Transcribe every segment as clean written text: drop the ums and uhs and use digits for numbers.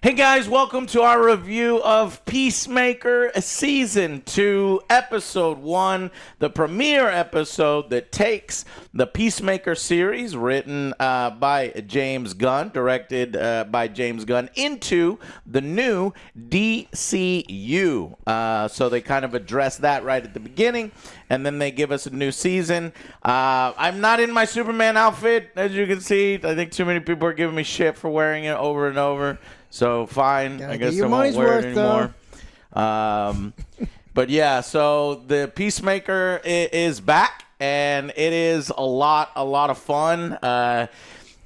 Hey guys, welcome to our review of Peacemaker Season 2, Episode 1, the premiere episode that takes the Peacemaker series, written by James Gunn, directed by James Gunn, into the new DCU. So they kind of address that right at the beginning, and then they give us a new season. I'm not in my Superman outfit, as you can see. I think too many people are giving me shit for wearing it over and over. So fine, I guess I won't wear it anymore. But yeah, so the Peacemaker is back, and it is a lot of fun.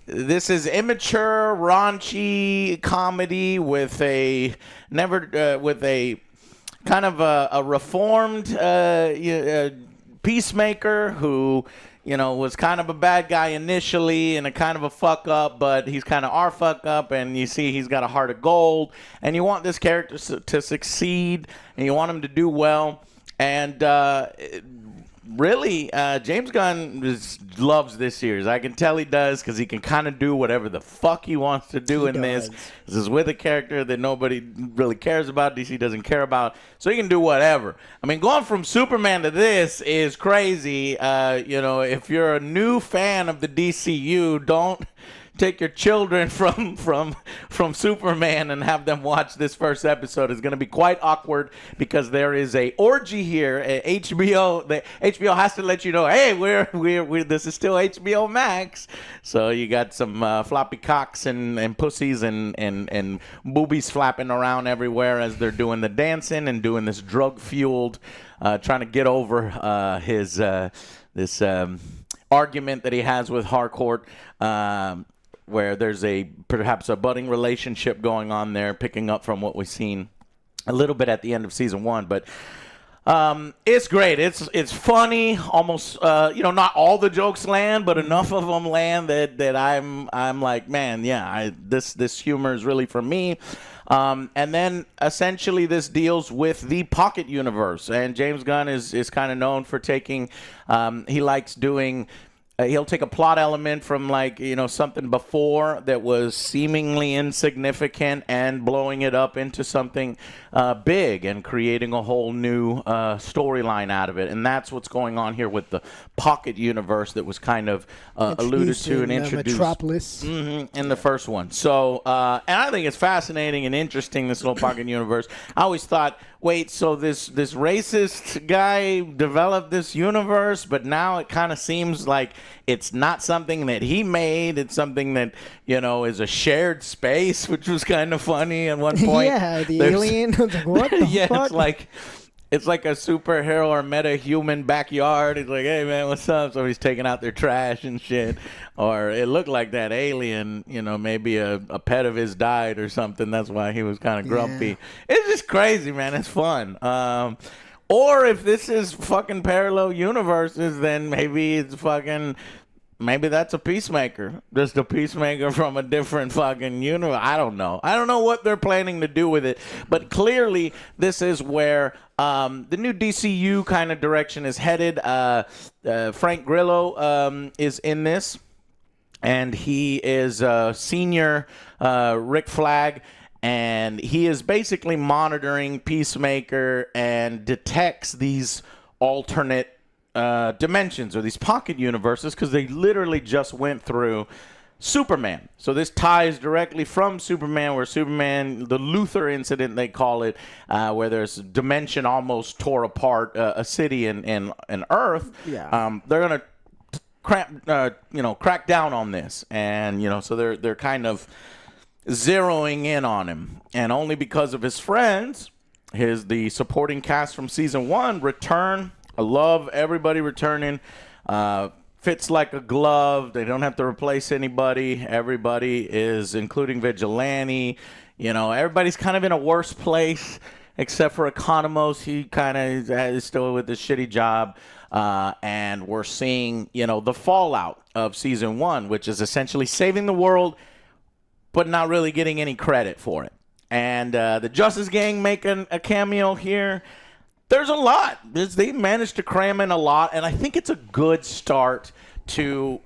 This is immature, raunchy comedy with a kind of a reformed Peacemaker who, you know, was kind of a bad guy initially and a kind of a fuck up, but he's kind of our fuck up, and you see he's got a heart of gold, and you want this character to succeed, and you want him to do well, and really, James Gunn loves this series. I can tell he does, because he can kind of do whatever the fuck he wants to do in this. This is with a character that nobody really cares about, DC doesn't care about, so he can do whatever. I mean, going from Superman to this is crazy. You know, if you're a new fan of the DCU, don't take your children from Superman and have them watch this first episode. It's going to be quite awkward because there is a orgy here at HBO. HBO has to let you know, hey, we're this is still HBO Max. So you got some floppy cocks and pussies and boobies flapping around everywhere as they're doing the dancing and doing this drug-fueled, trying to get over this argument that he has with Harcourt. Where there's perhaps a budding relationship going on there, picking up from what we've seen a little bit at the end of season 1. But it's great. It's funny. Almost, not all the jokes land, but enough of them land that I'm like, man, yeah, this humor is really for me. And then essentially this deals with the Pocket Universe, and James Gunn is kind of known for taking. He likes doing. He'll take a plot element from, like, you know, something before that was seemingly insignificant and blowing it up into something big and creating a whole new storyline out of it. And that's what's going on here with the Pocket Universe that was kind of alluded to and introduced Metropolis. In the first one. So, and I think it's fascinating and interesting, this little Pocket Universe. I always thought, wait, so this racist guy developed this universe, but now it kind of seems like it's not something that he made. It's something that, you know, is a shared space, which was kind of funny at one point. Yeah, the alien. Like, what the yeah, fuck? It's like a superhero or meta-human backyard. He's like, hey, man, what's up? So he's taking out their trash and shit. Or it looked like that alien, you know, maybe a pet of his died or something. That's why he was kind of grumpy. Yeah. It's just crazy, man. It's fun. Or if this is fucking parallel universes, then maybe that's a Peacemaker. Just a Peacemaker from a different fucking universe. I don't know. I don't know what they're planning to do with it. But clearly, this is where the new DCU kind of direction is headed. Frank Grillo is in this. And he is senior Rick Flag. And he is basically monitoring Peacemaker and detects these alternate dimensions or these pocket universes, because they literally just went through Superman. So this ties directly from Superman, where Superman, the Luthor incident they call it, where there's a dimension almost tore apart a city in Earth. Yeah. They're gonna crack down on this, and so they're kind of zeroing in on him, and only because of his friends, the supporting cast from season 1 return. I love everybody returning. Fits like a glove. They don't have to replace anybody. Everybody is, including Vigilante. Everybody's kind of in a worse place except for Economos. He kind of is still with his shitty job. And we're seeing, the fallout of season 1, which is essentially saving the world, but not really getting any credit for it. And the Justice Gang making a cameo here. There's a lot. They managed to cram in a lot, and I think it's a good start to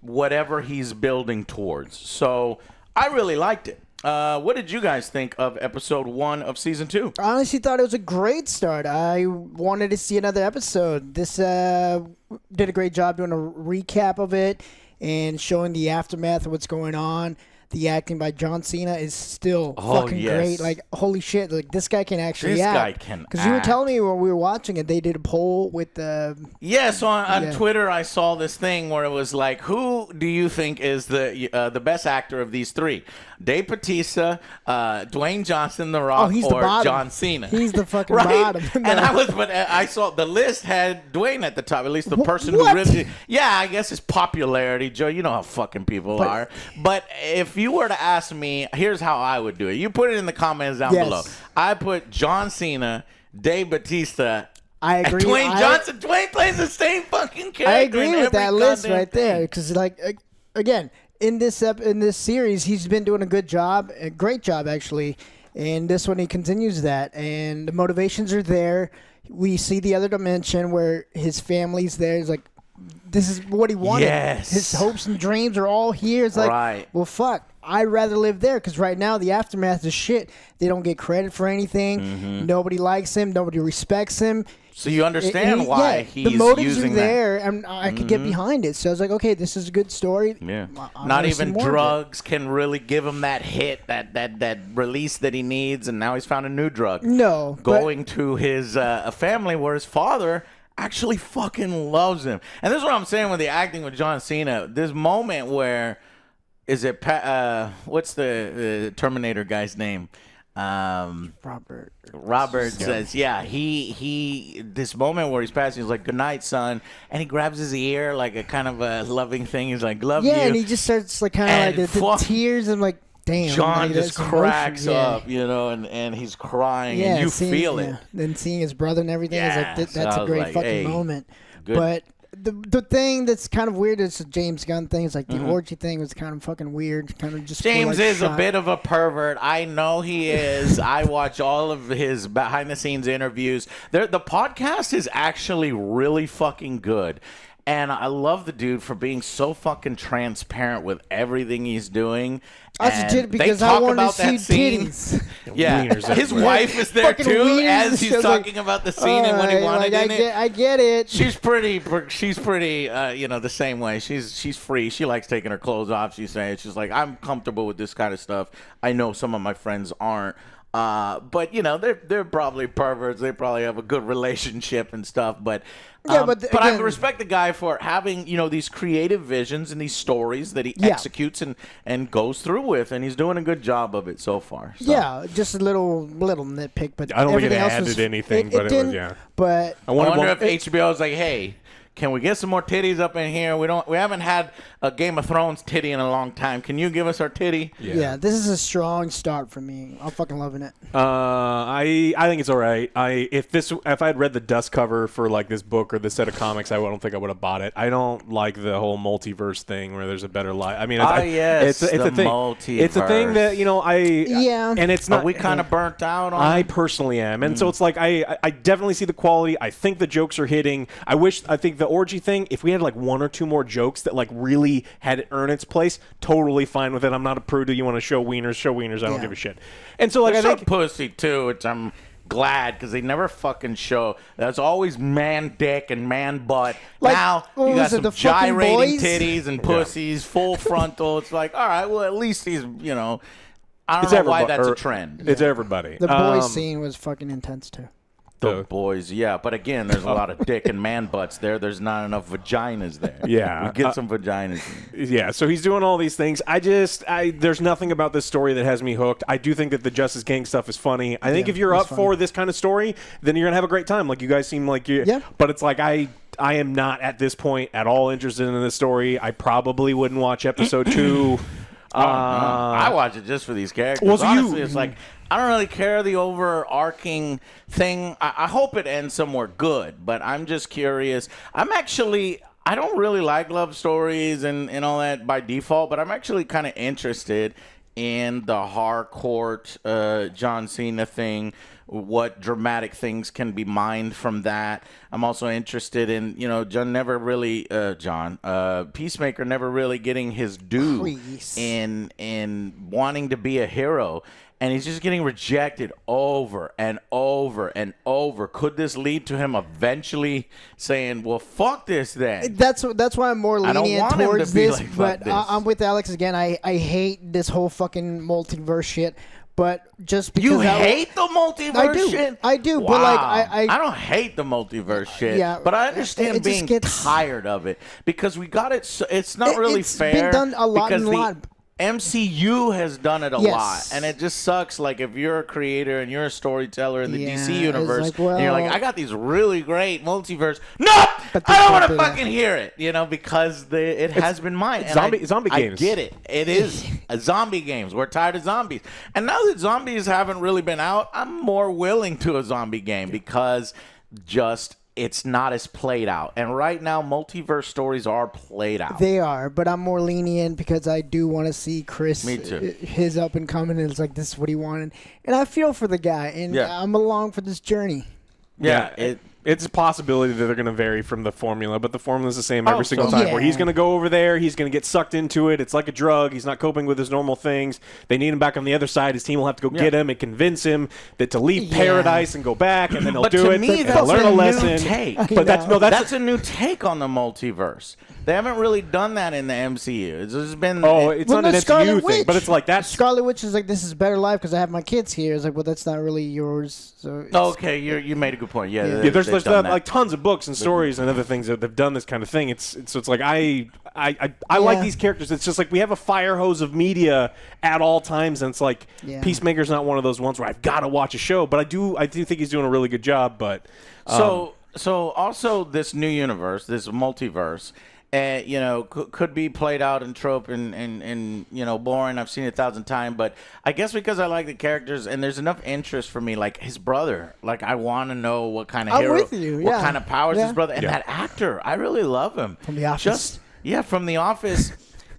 whatever he's building towards. So I really liked it. What did you guys think of episode 1 of season 2? I honestly thought it was a great start. I wanted to see another episode. This did a great job doing a recap of it and showing the aftermath of what's going on. The acting by John Cena is still fucking great. Like, holy shit, like this guy can actually act. This guy can Because you were telling me when we were watching it, they did a poll with the... Yeah, so on Twitter, I saw this thing where it was like, who do you think is the best actor of these three? Dave Bautista, Dwayne Johnson, The Rock, or John Cena? He's the fucking bottom. And I saw the list had Dwayne at the top, at least the person who really... Yeah, I guess his popularity, Joe, you know how fucking people are. But if you were to ask me, here's how I would do it. You put it in the comments down below. I put John Cena, Dave Bautista, I agree. Dwayne Johnson. Dwayne plays the same fucking character. I agree with that list right there. Because, like, again, in this series, he's been doing a good job, a great job actually. And this one, he continues that, and the motivations are there. We see the other dimension where his family's there. It's like, this is what he wanted. Yes. His hopes and dreams are all here. It's like, well, fuck. I'd rather live there because right now the aftermath is shit. They don't get credit for anything. Mm-hmm. Nobody likes him. Nobody respects him. So you understand why he's the motives using are there, and I could get behind it. So I was like, okay, this is a good story. Yeah. Not even drugs can really give him that hit, that release that he needs, and now he's found a new drug. No. Going to his a family where his father actually fucking loves him. And this is what I'm saying with the acting with John Cena. This moment where... Is it what's the Terminator guy's name? Robert. Robert says, he this moment where he's passing, he's like, "Good night, son," and he grabs his ear like a kind of a loving thing. He's like, "Love you." Yeah, and he just starts like kind of like the tears and like, damn. John just cracks up, you know, and he's crying, and you feel it. Then seeing his brother and everything is like that's a great fucking moment. Good. But the thing that's kind of weird is the James Gunn thing. It's like the orgy thing was kind of fucking weird. Kind of just James is a bit of a pervert. I know he is. I watch all of his behind the scenes interviews. The podcast is actually really fucking good. And I love the dude for being so fucking transparent with everything he's doing. I did because I wanted to see titties. Yeah, his wife is there too as he's talking about the scene and what he wanted in it. I get it. She's pretty, you know, the same way. She's free. She likes taking her clothes off. She's like, I'm comfortable with this kind of stuff. I know some of my friends aren't. But you know, they're probably perverts. They probably have a good relationship and stuff. But again, I respect the guy for having, you know, these creative visions and these stories that he executes and goes through with, and he's doing a good job of it so far. So. Yeah, just a little nitpick, but I don't think it added anything. But it was But I wonder if HBO is like, hey, can we get some more titties up in here? We haven't had a Game of Thrones titty in a long time. Can you give us our titty? Yeah, this is a strong start for me. I'm fucking loving it. I think it's all right. If I had read the dust cover for like this book or this set of comics, I don't think I would have bought it. I don't like the whole multiverse thing where there's a better life. I mean, it's a thing. Multiverse. It's a thing that, you know, and it's not. Are we kind of burnt out on I personally am, and so it's like I definitely see the quality. I think the jokes are hitting. I think the orgy thing, if we had like one or two more jokes that like really had it earn its place, totally fine with it. I'm not a prude. You want to show wieners, I don't give a shit. And so like I think pussy too, which I'm glad because they never fucking show. There's always man dick and man butt. Like, now you got some gyrating titties and pussies, full frontal. It's like, all right, well at least he's, you know, I don't know why that's a trend. It's everybody. The boys scene was fucking intense too. The boys, yeah. But again, there's a lot of dick and man butts there. There's not enough vaginas there. Yeah. We get some vaginas. Yeah, so he's doing all these things. There's nothing about this story that has me hooked. I do think that the Justice Gang stuff is funny. I think if you're up for this kind of story, then you're going to have a great time. Like, you guys seem like you. Yeah. But it's like, I am not at this point at all interested in this story. I probably wouldn't watch episode 2. I watch it just for these characters. Well, so honestly, it's like, I don't really care the overarching thing. I hope it ends somewhere good, but I'm just curious. I don't really like love stories and all that by default, but I'm actually kind of interested in the hardcore John Cena thing, what dramatic things can be mined from that. I'm also interested in, Peacemaker never really getting his due in wanting to be a hero. And he's just getting rejected over and over and over. Could this lead to him eventually saying, well, fuck this then? That's why I'm more lenient towards this. Like, but I'm with Alex again. I hate this whole fucking multiverse shit. But just because you hate the multiverse shit? I do. Wow. But like I don't hate the multiverse shit. Yeah, but I understand being tired of it because we got it. So it's not really fair. It's been done a lot and a lot. MCU has done it a lot, and it just sucks. Like if you're a creator and you're a storyteller in the DC universe, and you're like, I got these really great multiverse. No, I don't want to fucking hear it. Because it has been mine. Zombie games. I get it. It is zombie games. We're tired of zombies, and now that zombies haven't really been out, I'm more willing to a zombie game because it's not as played out. And right now, multiverse stories are played out. They are, but I'm more lenient because I do want to see Chris, Me too. His up and coming. And it's like, this is what he wanted. And I feel for the guy, and I'm along for this journey. Yeah, it's a possibility that they're going to vary from the formula, but the formula is the same every single time. Where he's going to go over there, he's going to get sucked into it. It's like a drug. He's not coping with his normal things. They need him back on the other side. His team will have to go get him and convince him that to leave paradise and go back, and then he'll do it. Me, and he'll learn a lesson. But that's a new take on the multiverse. They haven't really done that in the MCU. It's just been it's not an MCU thing, but it's like that's Scarlet Witch is like, this is better life because I have my kids here. It's like, well, that's not really yours. So okay, you made a good point. Yeah, there's like tons of books and stories and other things that they've done this kind of thing. It's like I like these characters. It's just like we have a fire hose of media at all times, and it's like Peacemaker's not one of those ones where I've got to watch a show, but I do think he's doing a really good job. But so also this new universe, this multiverse. Could be played out in trope and boring. I've seen it 1,000 times, but I guess because I like the characters and there's enough interest for me, like his brother. Like I want to know what kind of hero, what kind of powers his brother, and that actor. I really love him from The Office. From The Office.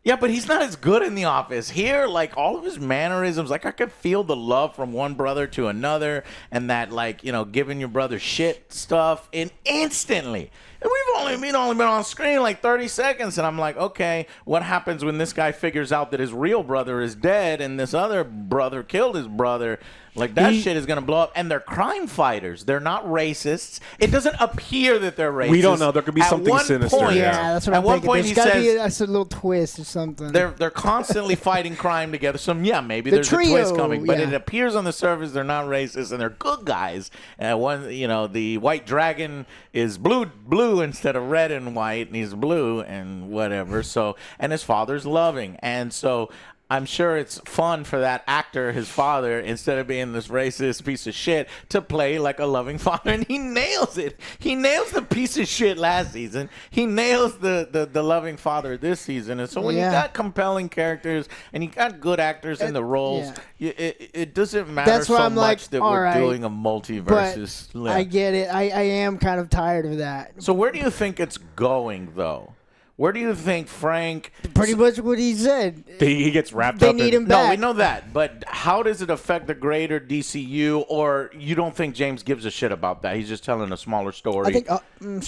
Yeah, but he's not as good in The Office. Here, like, all of his mannerisms, like, I could feel the love from one brother to another and that, like, giving your brother shit stuff instantly. And we've only been on screen like 30 seconds, and I'm like, okay, what happens when this guy figures out that his real brother is dead and this other brother killed his brother? Like, that shit is going to blow up. And they're crime fighters. They're not racists. It doesn't appear that they're racist. We don't know. There could be something sinister. That's what I'm thinking. At one point, he says... a little twist or something. They're constantly fighting crime together. So, maybe there's a twist coming. But it appears on the surface they're not racist, and they're good guys. The white dragon is blue instead of red and white, and he's blue and whatever. So, and his father's loving. And so... I'm sure it's fun for that actor, his father, instead of being this racist piece of shit, to play like a loving father, and he nails it. He nails the piece of shit last season. He nails the loving father this season. And so when you got compelling characters and you got good actors in the roles, it doesn't matter so much that we're doing a multiverse. I get it. I am kind of tired of that. So where do you think it's going, though? Where do you think Frank... Pretty much what he said. He gets wrapped up They need him back. No, we know that. But how does it affect the greater DCU? Or you don't think James gives a shit about that? He's just telling a smaller story. I think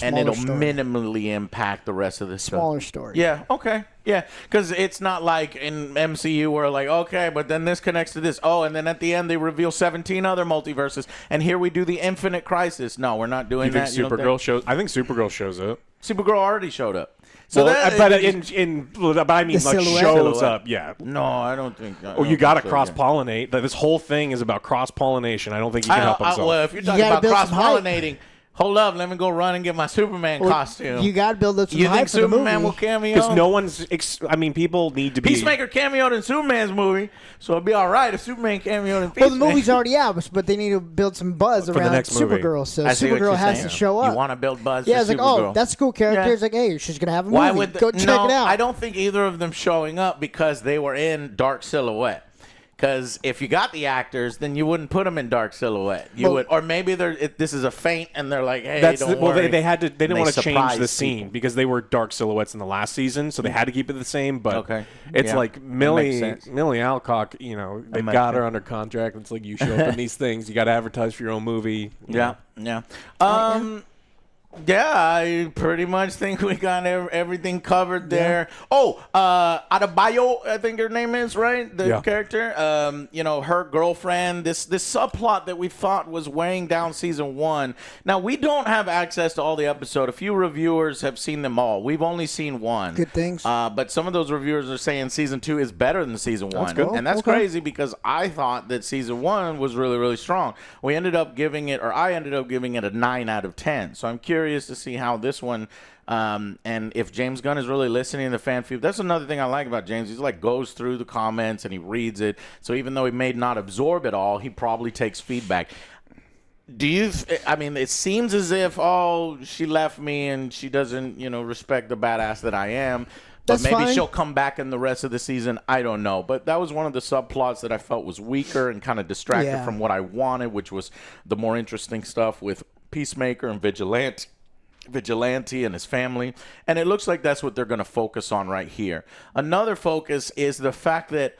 and it'll minimally impact the rest of the smaller story. Yeah, okay. Yeah, because it's not like in MCU where like, okay, but then this connects to this. Oh, and then at the end they reveal 17 other multiverses. And here we do the Infinite Crisis. No, we're not doing that. I think Supergirl shows up. Supergirl already showed up. So but I mean, like shows up, yeah. No, I don't think. You got to cross-pollinate. This whole thing is about cross-pollination. I don't think he can help himself. Well, if you're talking about cross-pollinating, hold up, let me go run and get my Superman costume. You got to build up some hype for the movie. You think Superman will cameo? Because no one's. People need to be. Peacemaker cameoed in Superman's movie, so it'd be all right if Superman cameoed in Peacemaker. Well, the movie's already out, but they need to build some buzz around Supergirl. So Supergirl has to show up. You want to build buzz? Yeah, it's like, oh, that's a cool character. Yeah. It's like, hey, she's gonna have a movie. Go check it out. I don't think either of them showing up because they were in Dark Silhouette. Because if you got the actors, then you wouldn't put them in dark silhouette. You would, or maybe this is a feint, and they're like, "Hey, don't worry." They didn't want to change the scene because they were dark silhouettes in the last season, so they had to keep it the same. But it's like Millie Alcock. You know, they got her under contract. It's like you show up in these things, you got to advertise for your own movie. Yeah. Yeah, I pretty much think we got everything covered there. Oh, Adebayo, I think her name is, right? The character. You know, her girlfriend, this subplot that we thought was weighing down season 1. Now, we don't have access to all the episodes. A few reviewers have seen them all. We've only seen one. Good things. But some of those reviewers are saying season 2 is better than season 1. That's good. And that's crazy because I thought that season 1 was really, really strong. I ended up giving it a 9 out of 10. So I'm curious to see how this one, and if James Gunn is really listening to the fan feedback. That's another thing I like about James. He's like goes through the comments and he reads it. So even though he may not absorb it all, he probably takes feedback. I mean, it seems as if, she left me and she doesn't, respect the badass that I am. But maybe she'll come back in the rest of the season. I don't know. But that was one of the subplots that I felt was weaker and kind of distracted from what I wanted, which was the more interesting stuff with Peacemaker and Vigilante and his family. And it looks like that's what they're going to focus on right here. Another focus is the fact that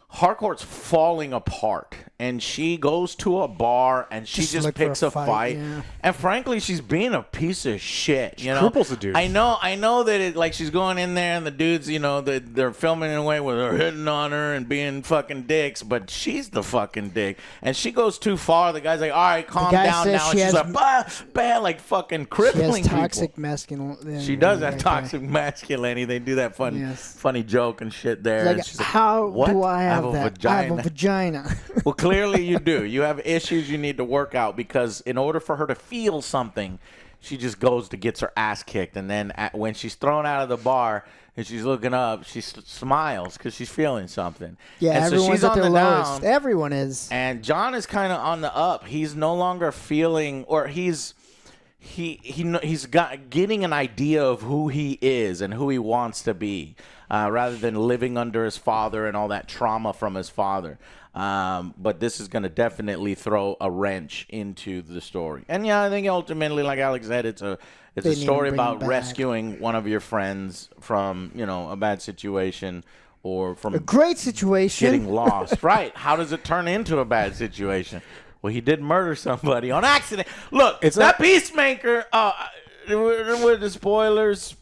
Harcourt's falling apart, and she goes to a bar and she just picks a fight. Yeah. And frankly, she's being a piece of shit. She cripples the dude. I know that she's going in there and the dudes, they're filming in a way where they're hitting on her and being fucking dicks, but she's the fucking dick. And she goes too far. The guy's like, all right, calm down now. And she's like, like fucking crippling people. She has toxic masculinity. She does have toxic masculinity. They do that funny joke and shit there. Like, how do I have that? I have a vagina. Well, clearly you do. You have issues you need to work out because in order for her to feel something, she just goes to gets her ass kicked. And then when she's thrown out of the bar and she's looking up, she smiles because she's feeling something. Yeah, and everyone's so she's at on their the lowest. down, Everyone is. And John is kind of on the up. He's no longer feeling, or he's getting an idea of who he is and who he wants to be. Rather than living under his father and all that trauma from his father. But this is going to definitely throw a wrench into the story. And I think ultimately, like Alex said, it's a story about rescuing one of your friends from, a bad situation or from a great situation. Getting lost. Right. How does it turn into a bad situation? Well, he did murder somebody on accident. Look, it's that Peacemaker. With the spoilers.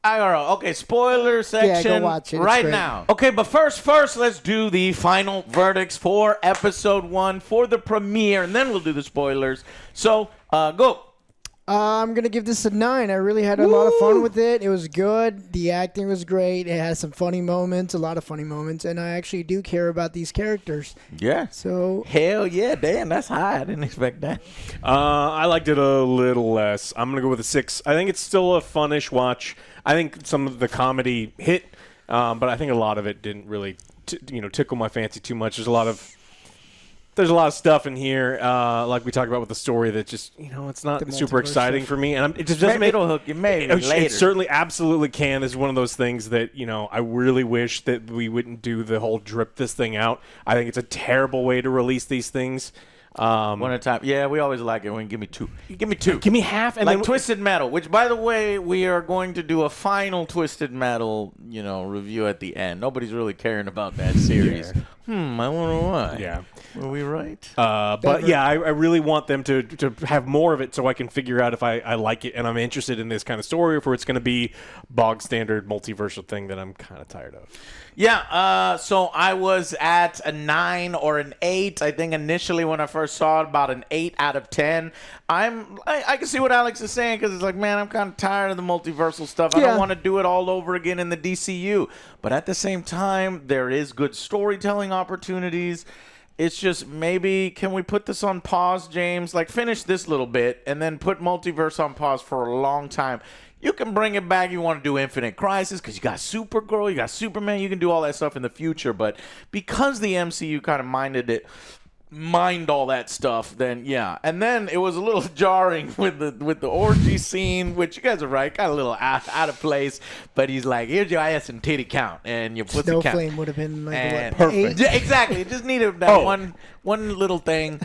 Okay, spoiler section go watch it. Right now. Okay, but first, let's do the final verdicts for episode 1 for the premiere, and then we'll do the spoilers. So, go. I'm going to give this a 9. I really had a lot of fun with it. It was good. The acting was great. It has some funny moments, a lot of funny moments, and I actually do care about these characters. Yeah. So hell yeah, damn, that's high. I didn't expect that. I liked it a little less. I'm going to go with a 6. I think it's still a funnish watch. I think some of the comedy hit, but I think a lot of it didn't really tickle my fancy too much. There's a lot of stuff in here, like we talked about with the story that just, it's not super exciting for me. And it just doesn't it'll hook you maybe later. It certainly absolutely can. It's one of those things that, I really wish that we wouldn't do the whole drip this thing out. I think it's a terrible way to release these things. One at a time. Yeah, we always like it when you give me 2. Give me 2. Give me half. And like then Twisted Metal, which, by the way, we are going to do a final Twisted Metal, review at the end. Nobody's really caring about that series. I wonder why. Yeah. Were we right? But yeah, I really want them to have more of it so I can figure out if I like it and I'm interested in this kind of story, or if it's going to be bog standard multiversal thing that I'm kind of tired of. Yeah, so I was at a 9 or an 8. I think initially when I first saw it, about an 8 out of 10. I can see what Alex is saying, because it's like, man, I'm kind of tired of the multiversal stuff. I don't want to do it all over again in the DCU. But at the same time, there is good storytelling opportunities. It's just maybe, can we put this on pause, James? Like, finish this little bit and then put Multiverse on pause for a long time. You can bring it back. You want to do Infinite Crisis because you got Supergirl, you got Superman. You can do all that stuff in the future. But because the MCU kind of minded it mind all that stuff, then yeah. And then it was a little jarring with the orgy scene, which you guys are right, kind of a little out of place. But he's like, here's your ass and titty count and your pussy count. Snowflame would have been like what, perfect. Yeah, exactly. It just needed that one little thing.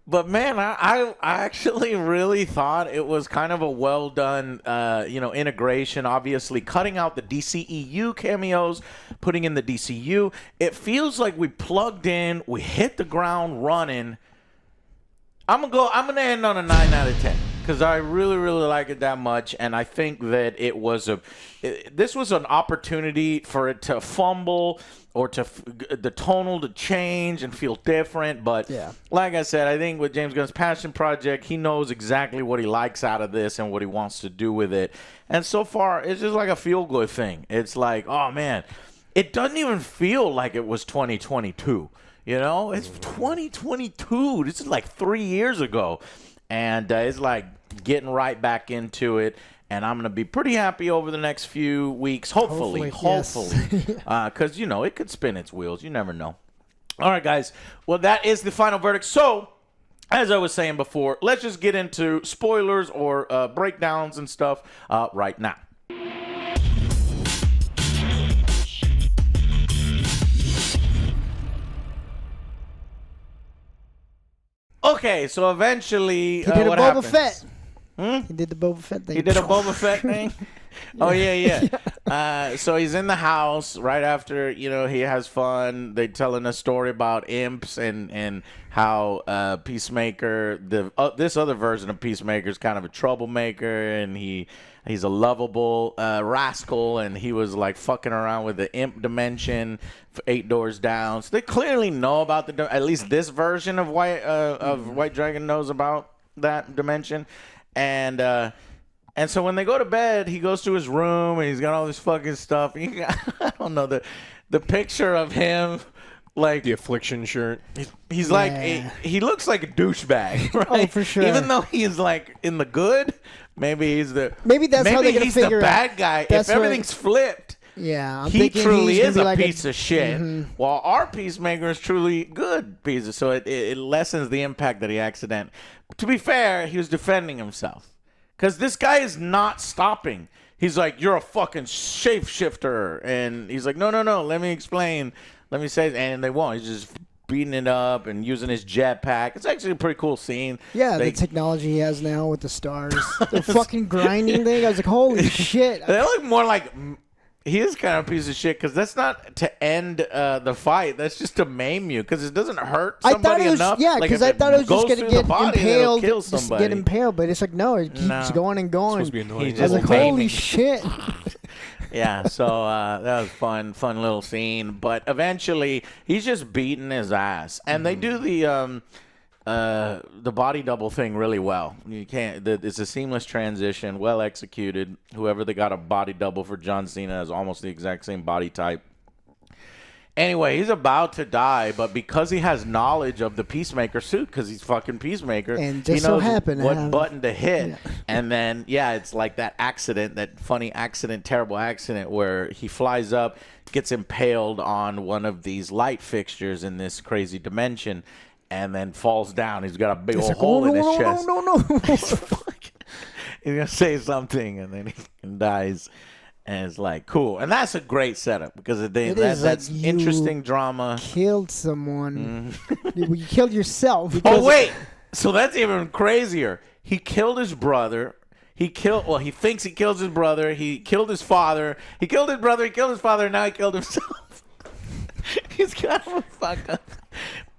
But man, I actually really thought it was kind of a well done, integration. Obviously, cutting out the DCEU cameos, putting in the DCU. It feels like we plugged in, we hit the ground running. I'm gonna end on a 9 out of 10 because I really, really like it that much, and I think that this was an opportunity for it to fumble or the tonal to change and feel different. But like I said, I think with James Gunn's passion project, he knows exactly what he likes out of this and what he wants to do with it. And so far, it's just like a feel-good thing. It's like, oh man, it doesn't even feel like it was 2022. You know, it's 2022. This is like 3 years ago. And it's like getting right back into it. And I'm going to be pretty happy over the next few weeks. Hopefully. Because, it could spin its wheels. You never know. All right, guys. Well, that is the final verdict. So, as I was saying before, let's just get into spoilers or breakdowns and stuff right now. Okay, so eventually, he did what a Boba happens? Fett. He did the Boba Fett thing. He did a Boba Fett thing? Oh, yeah. So he's in the house right after, he has fun. They're telling a story about imps and how Peacemaker, this other version of Peacemaker is kind of a troublemaker, and he's a lovable rascal, and he was like fucking around with the imp dimension 8 doors down. So they clearly know about at least this version of White Dragon knows about that dimension. And so when they go to bed, he goes to his room and he's got all this fucking stuff. I don't know, the picture of him, like the affliction shirt. He's like he looks like a douchebag, right? Oh, for sure. Even though he's like in the good, maybe that's how they're gonna figure the bad guy. If everything's flipped. Yeah, he truly is a piece of shit, while our Peacemaker is truly good pieces. So it lessens the impact that he accident. To be fair, he was defending himself because this guy is not stopping. He's like, "You're a fucking shapeshifter," and he's like, "No, let me explain. Let me say," and they won't. He's just beating it up and using his jetpack. It's actually a pretty cool scene. Yeah, the technology he has now with the stars, the fucking grinding thing. I was like, "Holy shit!" They look more like. He is kind of a piece of shit because that's not to end the fight. That's just to maim you because it doesn't hurt somebody enough. Yeah, because I thought it was just going to get impaled. Kill somebody. Just get impaled, but it's like, no, it keeps going and going. It's supposed to be annoying. I was like, holy shit. Yeah, so that was fun little scene. But eventually, he's just beating his ass. And they do the body double thing really well. You can't. It's a seamless transition, well executed. Whoever they got a body double for John Cena has almost the exact same body type. Anyway, he's about to die, but because he has knowledge of the Peacemaker suit, because he's fucking Peacemaker, and just he knows what button to hit. Yeah. And then, it's like that accident, that funny accident, terrible accident, where he flies up, gets impaled on one of these light fixtures in this crazy dimension, and then falls down. He's got a big old hole in his chest. No. He's going to say something, and then he dies. And it's like, cool. And that's a great setup because that's interesting drama. Killed someone. You killed yourself. Oh, wait. So that's even crazier. He killed his brother. He thinks he kills his brother. He killed his father. He killed his brother. He killed his father. And now he killed himself. He's got to fuck up.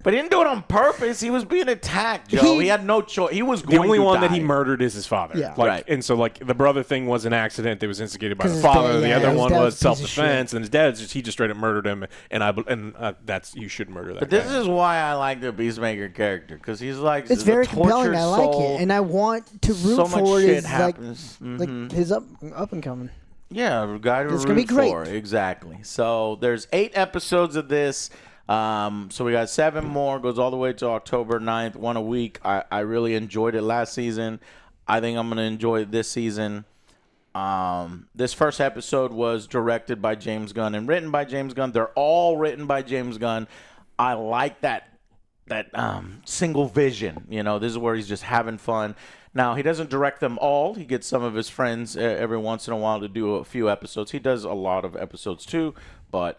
But he didn't do it on purpose. He was being attacked, Joe. He had no choice. He was going to die. The only one that he murdered is his father. Yeah. Right. And so, the brother thing was an accident that was instigated by the father. The other one was self-defense. And his dad, he just straight up murdered him. And that's, you should murder that But guy. this is why I like the Peacemaker character. Because he's like, it's very compelling. I like it. And I want to root for his, like his up and coming. Yeah, a guy to root for. Exactly. So there's 8 episodes of this. So we got 7 more, goes all the way to October 9th, 1 a week. I really enjoyed it last season. I think I'm going to enjoy it this season. This first episode was directed by James Gunn and written by James Gunn. They're all written by James Gunn. I like that single vision. You know, this is where he's just having fun. Now, he doesn't direct them all. He gets some of his friends every once in a while to do a few episodes. He does a lot of episodes too, but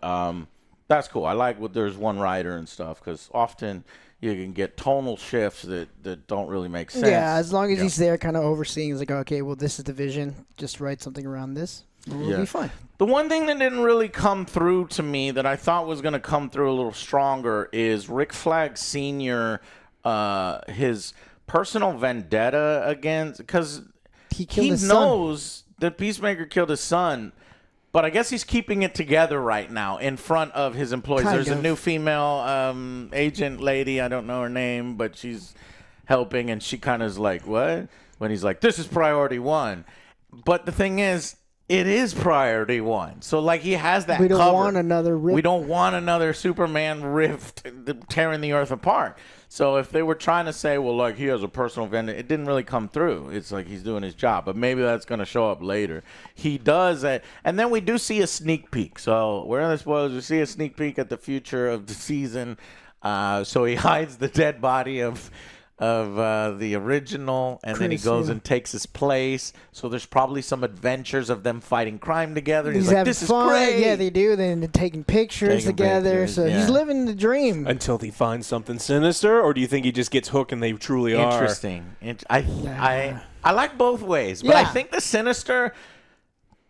that's cool. I like when there's one writer and stuff, because often you can get tonal shifts that don't really make sense. Yeah, as long as he's there kind of overseeing, he's like, okay, well, this is the vision. Just write something around this. We'll be fine. The one thing that didn't really come through to me that I thought was going to come through a little stronger is Rick Flag Sr., his personal vendetta against, because he knows that Peacemaker killed his son, but I guess he's keeping it together right now in front of his employees. There's a new female agent lady. I don't know her name, but she's helping, and she kind of is like, what? When he's like, this is priority one. But the thing is, it is priority one. So, like, he has that We don't covered. want another rift. We don't want another Superman rift tearing the earth apart. So if they were trying to say, well, like, he has a personal vendetta, it didn't really come through. It's like he's doing his job. But maybe that's going to show up later. He does that. And then we do see a sneak peek. So we're in the spoilers. We see a sneak peek at the future of the season. So he hides the dead body of the original, and then he goes and takes his place. So there's probably some adventures of them fighting crime together. He's like, this is great. Yeah, they do. Then they're taking pictures together. So he's living the dream. Until he finds something sinister, or do you think he just gets hooked and they truly are? Interesting. I like both ways, but I think the sinister.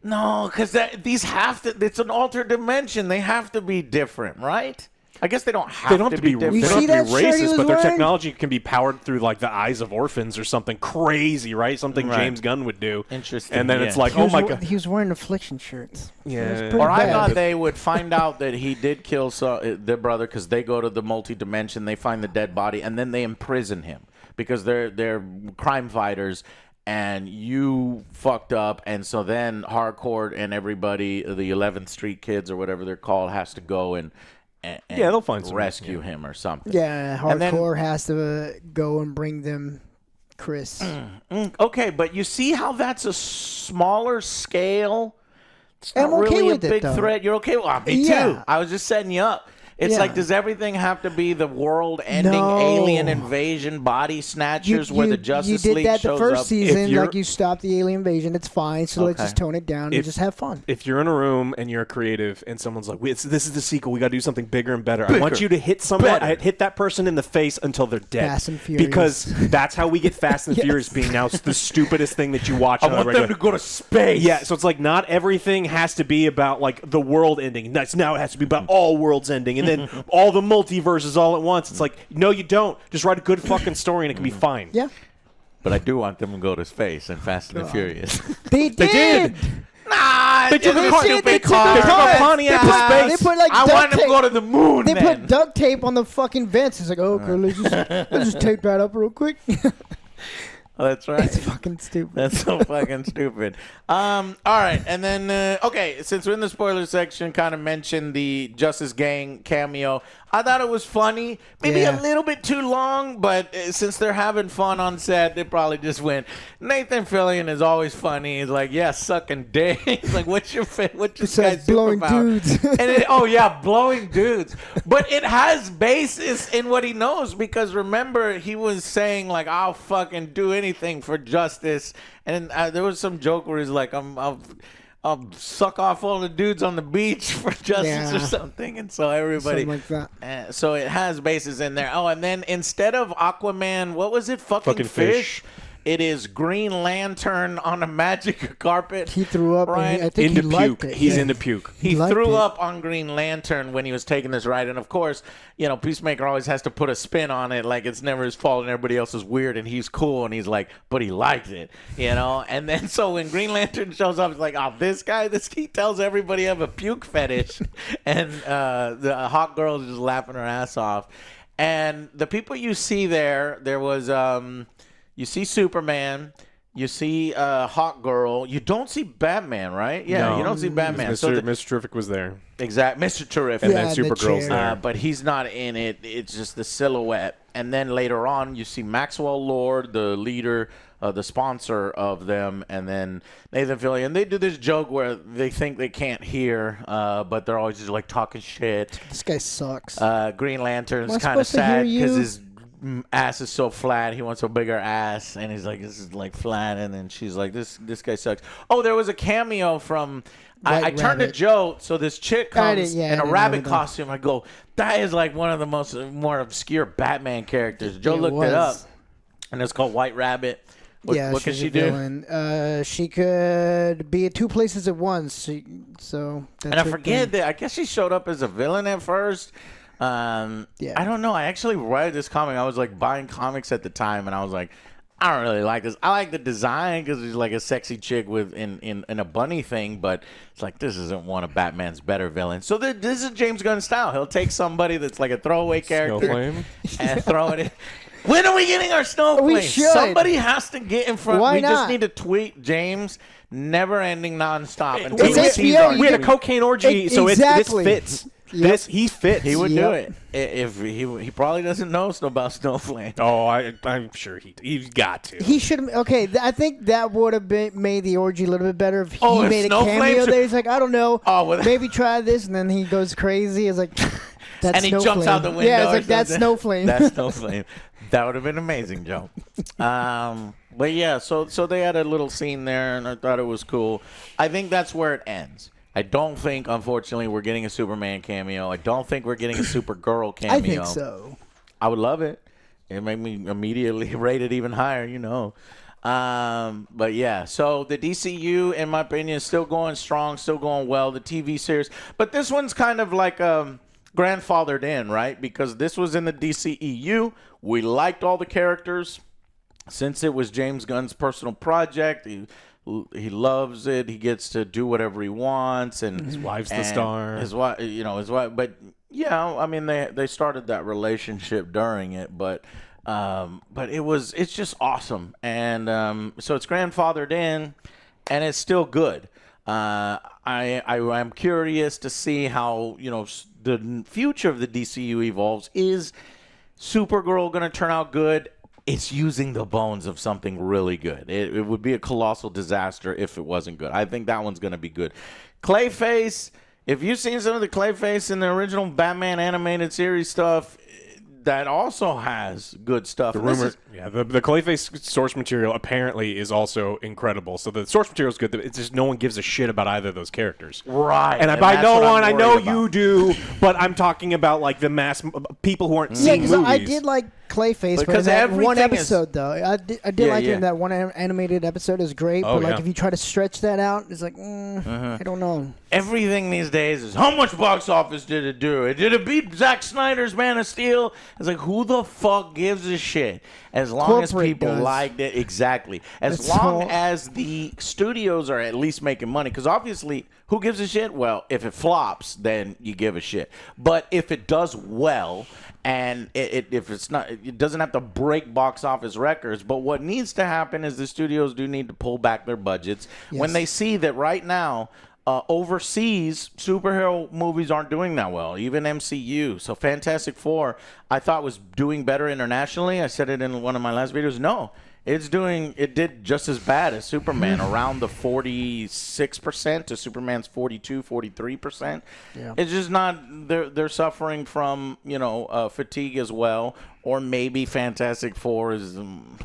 No, because these have to. It's an altered dimension. They have to be different, right? I guess they don't have to be different. They don't have to be racist, but their wearing? technology can be powered through like the eyes of orphans or something crazy, right? Something James Gunn would do. Interesting. And then it's like, oh my god, he was wearing affliction shirts. Yeah. Or I thought they would find out that he did kill their brother, because they go to the multi-dimension, they find the dead body, and then they imprison him because they're crime fighters. And you fucked up, and so then Harcourt and everybody, the 11th Street kids or whatever they're called, has to go and they'll find rescue him or something. Yeah, Hardcore has to go and bring them Chris. Okay, but you see how that's a smaller scale? It's not I'm okay really with a big it, threat. You're okay with me too. I was just setting you up. It's like, does everything have to be the world-ending alien invasion body snatchers where the Justice League shows up? You did that the first season, like you stopped the alien invasion. It's fine, so let's just tone it down and just have fun. If you're in a room and you're a creative and someone's like, this is the sequel, we got to do something bigger and better. I want you to hit someone, hit that person in the face until they're dead. Fast and Furious. Because that's how we get Fast and Furious being now the stupidest thing that you watch. I want them to go to space. Yeah, so it's like not everything has to be about like the world ending. Now it has to be about all worlds ending, and then all the multiverses all at once. It's like, no, you don't. Just write a good fucking story and it can be fine. Yeah. But I do want them to go to space and Fast and the Furious. They did. Nah, they took a They took a Pontiac to space. They put like I want them to go to the moon. They put duct tape on the fucking vents. It's like, okay, let's just tape that up real quick. Oh, that's right. It's fucking stupid. That's so fucking stupid. All right, and then okay, since we're in the spoiler section, kind of mentioned the Justice Gang cameo. I thought it was funny, maybe a little bit too long, but since they're having fun on set, they probably just went. Nathan Fillion is always funny. He's like, yeah, sucking dick. He's like, what's your guy's blowing superpower? dudes. And blowing dudes. But it has basis in what he knows, because remember, he was saying like, I'll fucking do anything for justice. And there was some joke where he's like, I'll suck off all the dudes on the beach for justice or something. And so everybody, something like that. So it has bases in there. Oh, and then instead of Aquaman, what was it? Fucking fish. It is Green Lantern on a magic carpet. He threw up. Right? I think he liked it. He's into puke. He threw up on Green Lantern when he was taking this ride. And, of course, Peacemaker always has to put a spin on it. Like, it's never his fault and everybody else is weird. And he's cool. And he's like, but he liked it, And then so when Green Lantern shows up, it's like, oh, this guy, he tells everybody I have a puke fetish. And the hot girl is just laughing her ass off. And the people you see there was... you see Superman, You see Hawk Girl. You don't see Batman, right? Yeah, No. you don't see Batman. Mr. Terrific was there. Exactly, Mr. Terrific. And then Supergirl's there. But he's not in it. It's just the silhouette. And then later on, you see Maxwell Lord, the leader, the sponsor of them, and then Nathan Fillion. And they do this joke where they think they can't hear, but they're always just like talking shit. This guy sucks. Green Lantern's kind of sad because his ass is so flat. He wants a bigger ass, and he's like, "This is like flat." And then she's like, "This guy sucks." Oh, there was a cameo from. I turned to Joe, so this chick comes in a rabbit costume. I go, "That is like one of the more obscure Batman characters." Joe looked it up, and it's called White Rabbit. What can she do? She could be at two places at once. So that's and I forget that. I guess she showed up as a villain at first. I don't know. I actually read this comic. I was like buying comics at the time, and I was like, I don't really like this. I like the design because she's like a sexy chick with in a bunny thing, but it's like this isn't one of Batman's better villains. So this is James Gunn style. He'll take somebody that's like a throwaway character and throw it in. When are we getting our Snowflake? We should. Somebody has to get in front. Why we not? just need to tweet James. Never ending nonstop. Until we see our we had a cocaine orgy, so this fits. Yep. He fits. He would do it. If he probably doesn't know about Snowflake. Oh, I'm sure he's got to. He should. Okay, I think that would have made the orgy a little bit better if he made a cameo there. He's like, I don't know. Maybe try this, and then he goes crazy. It's like, that's and he jumps out the window. Yeah, it's like that's Snowflame. That's Snowflame. That would have been amazing, Joe. But yeah, so they had a little scene there, and I thought it was cool. I think that's where it ends. I don't think, unfortunately, we're getting a Superman cameo. I don't think we're getting a Supergirl cameo. I think so. I would love it. It made me immediately rate it even higher, you know. But yeah, so the DCU, in my opinion, is still going strong, still going well. The TV series, but this one's kind of like grandfathered in, right? Because this was in the DCEU. We liked all the characters since it was James Gunn's personal project. He loves it. He gets to do whatever he wants, and his wife's the star. His wife, his wife. But yeah, I mean, they started that relationship during it, but it's just awesome, and so it's grandfathered in, and it's still good. I'm curious to see how the future of the DCU evolves. Is Supergirl going to turn out good? It's using the bones of something really good. It would be a colossal disaster if it wasn't good. I think that one's going to be good. Clayface, if you've seen some of the Clayface in the original Batman animated series stuff, that also has good stuff. The Clayface source material apparently is also incredible. So the source material is good. It's just no one gives a shit about either of those characters. Right. And by no one, I know you do, but I'm talking about like the mass people who aren't seeing movies. I did like Clayface, because but in that one episode, though. I did like it in that one animated episode. Is great, but like if you try to stretch that out, it's like, I don't know. Everything these days is, how much box office did it do? Did it beat Zack Snyder's Man of Steel? It's like, who the fuck gives a shit? As long as people liked it, exactly. As long as the studios are at least making money, because obviously, who gives a shit? Well, if it flops, then you give a shit. But if it does well, and if it's not, it doesn't have to break box office records. But what needs to happen is the studios do need to pull back their budgets when they see that right now. Overseas, superhero movies aren't doing that well, even MCU. So Fantastic Four, I thought was doing better internationally. I said it in one of my last videos. No, it did just as bad as Superman, around the 46% to Superman's 42, 43%. Yeah. It's just not, they're suffering from, fatigue as well, or maybe Fantastic Four is,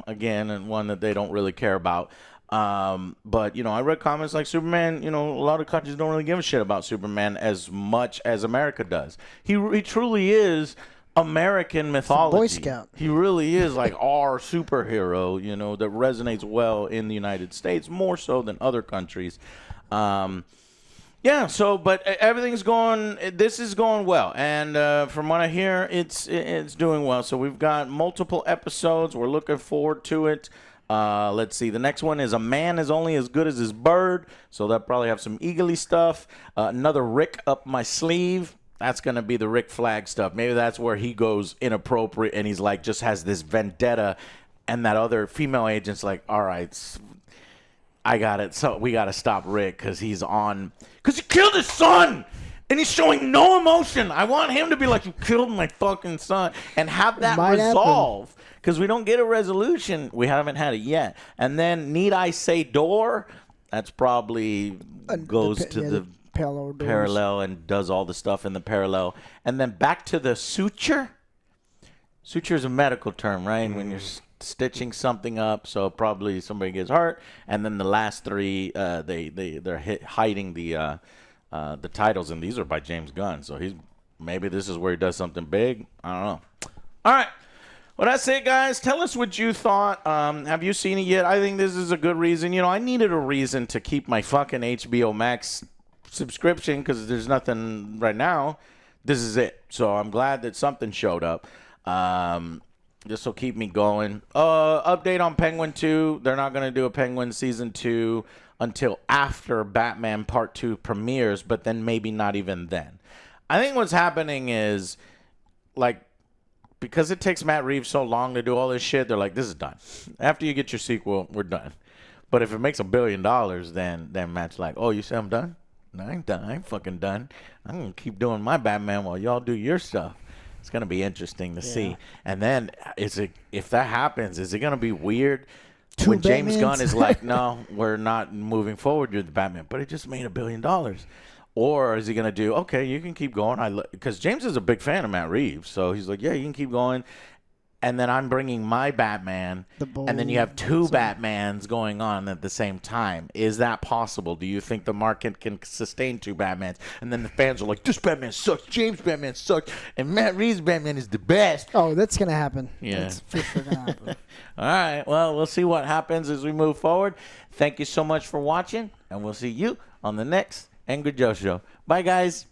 again, one that they don't really care about. But I read comments like Superman, a lot of countries don't really give a shit about Superman as much as America does. He truly is American mythology. Boy Scout. He really is like our superhero, that resonates well in the United States, more so than other countries. But everything's this is going well. And from what I hear, it's doing well. So we've got multiple episodes. We're looking forward to it. Let's see. The next one is A Man Is Only As Good As His Bird. So they'll probably have some Eagly stuff. Another Rick up my sleeve. That's going to be the Rick Flag stuff. Maybe that's where he goes inappropriate and he's like, just has this vendetta. And that other female agent's like, all right, I got it. So we got to stop Rick because he's on. Because he killed his son. And he's showing no emotion. I want him to be like, you killed my fucking son. And have that resolve. Because we don't get a resolution. We haven't had it yet. And then, need I say door? That's probably goes to the parallel and does all the stuff in the parallel. And then back to the suture. Suture is a medical term, right? When you're stitching something up, so probably somebody gets hurt. And then the last three, they're hiding the titles, and these are by James Gunn. So maybe this is where he does something big. I don't know. All right. Well, that's it, guys. Tell us what you thought. Have you seen it yet? I think this is a good reason. I needed a reason to keep my fucking HBO Max subscription because there's nothing right now. This is it. So I'm glad that something showed up. This will keep me going. Update on Penguin 2. They're not going to do a Penguin Season 2 until after Batman Part 2 premieres, but then maybe not even then. I think what's happening is, because it takes Matt Reeves so long to do all this shit, they're like, this is done. After you get your sequel, we're done. But if it makes $1 billion, then Matt's like, oh, you say I'm done? No, I ain't done. I ain't fucking done. I'm going to keep doing my Batman while y'all do your stuff. It's going to be interesting to see. And then, if that happens, is it going to be weird when James Gunn is like, no, we're not moving forward with the Batman, but it just made $1 billion? Or is he going to do, okay, you can keep going? Because James is a big fan of Matt Reeves, so he's like, yeah, you can keep going. And then I'm bringing my Batman, and then you have two Batmans going on at the same time. Is that possible? Do you think the market can sustain two Batmans? And then the fans are like, this Batman sucks, James' Batman sucks, and Matt Reeves' Batman is the best. Oh, that's going to happen. Yeah. That's for sure going to happen. All right, well, we'll see what happens as we move forward. Thank you so much for watching, and we'll see you on the next AngryJoe Show. Bye, guys.